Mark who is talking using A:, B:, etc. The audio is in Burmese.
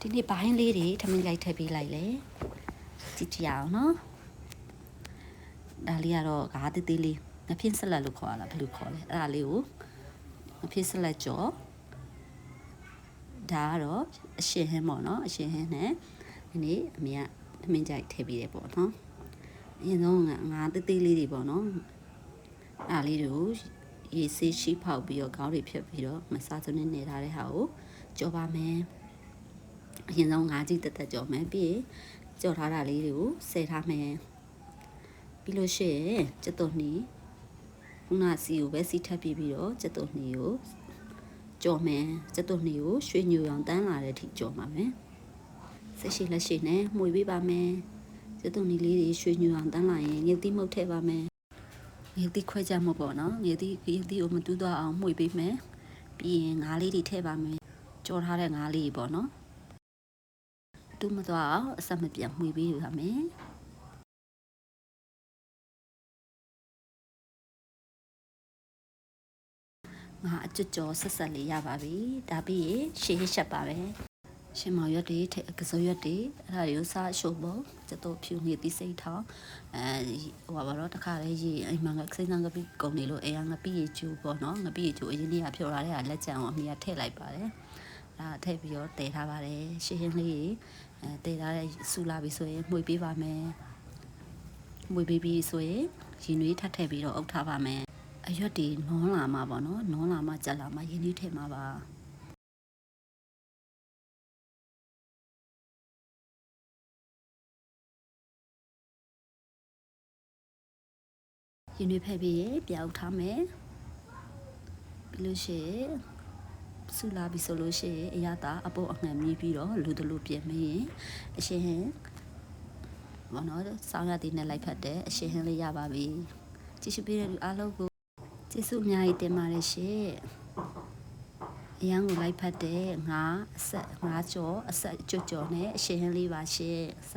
A: ဒီနေ့ဘိုင်းလေးတွေထမင်းလိုက်ထည့်ပေးလိုက်လေကြည့်ကြရအောင်နော်ဒါလေးကတော့ငါးသေးသေးလေးငဖင်းဆက်လက်လို့ခေါ်ရလားဘယ်လိုခေါ်လဲအဲ့ဒါလေးကိုငဖင်းဆက်လက်ကြော်ဒါကတော့အရှင်ဟင်းပေါ့နော်အရှင်ဟင်းနဲ့ဒီနေ့အမေကထမင်းကြိုက်ထည့်ပေးတယ်ပေါ့နော်အရင်ဆုံးငါးသေးသေးလေးတွေပေါ့နော်အဲ့လေးတွေကိုရေဆေးရှိဖောက်ပြီးတော့ခေါင်းတွေဖြတ်ပြီးတော့မစားစုံနဲ့နေထားတဲ့ဟာကိုကြော်ပါမယ်အရင်ဆုံးငါးကြီးတက်တက်ကြော်မယ်ပြီးကြော်ထားတာလေးတွေကိုဆယ်ထားမယ်ပြီးလို့ရှိရင်ကျက်သွန်နီခုနစီကိုပဲစီထပ်ပြီးတော့ကျက်သွန်နီကိုကြော်မယ်ကျက်သွန်နီကိုရွှေညူအောင်တန်းလာတဲ့အထိကြော်ပါမယ်ဆက်ရှိလက်ရှိနဲ့မှုေပေးပါမယ်ကျက်သွန်နီလေးတွေရွှေညူအောင်တန်းလာရင်ငရုတ်တိမှုတ်ထည့်ပါမယ်ငရုတ်တိခွဲကြမှုပေါ့နော်ငရုတ်တိကိုမတူးတော့အောင်မှုေပေးမယ်ပြီးရင်ငါးလေးတွေထည့်ပါမယ်ကြော်ထားတဲ့ငါးလေးပေါ့နော်တူးမသွားအောင်အဆက်မပြတ်မှုေပေးပါမယ်ငါအကျွတ်ကြော်ဆက်ဆက်လေးရပါပြီဒါပြီးရင်ရှေးရှက်ပါပဲရှင်မောင်ရွက်တွေကစိုးရွက်တွေအဲ့ဒါတွေကိုစားရှုပ်ဖို့ကျတော့ဖြူနေပြီးစိတ်ထောင်းဟိုပါတော့တခါလေရေအိမ်မှာငါစိမ့်စမ်းကပြီးကုန်နေလို့ငါပြီးရေကျူပေါ့နော်ငါပြီးရေကျူအရင်နေ့ကဖြော်ထားတဲ့ဟာလက်ကျန်အောင်အမေကထည့်လိုက်ပါတယ်ဒါထည့်ပြီးတော့တည်ထားပါတယ်ရှင်းရှင်းလေးတည်ထားတဲ့စူလာပြီဆိုရင်မှုေပေးပါမယ်မှုေပေးပြီးဆိုရင်ရင်နွေးထပ်ထည့်ပြီးတော့အုပ်ထားပါမယ်အရွက်တွေနွန်းလာမှာပေါ့နော်နွန်းလာမှကြက်လာမှရင်နွေးထည့်မှာပါရင်နွေးဖက်ပြီးပြောက်ထားမယ်ပြီးလို့ရှိရင်ဆူလာပြီဆိုလို့ရှိရင်အရသာအပေါ်အငံမြည်ပြီးတော့လူတလူပြင်မင်းအရှင်ဟင်းဘောနော်ဆောင်းရည်နဲ့လိုက်ဖက်တဲ့အရှင်ဟင်းလေးရပါပြီကြည့်ရှုပေးတဲ့လူအားလုံးကိုကျေးဇူးအများကြီးတင်ပါတယ်ရှင်အရန်ကိုလိုက်ဖက်တဲ့ငါအဆက်ငါကြောအဆက်ကျွတ်ကြောနဲ့အရှင်ဟင်းလေးပါရှင်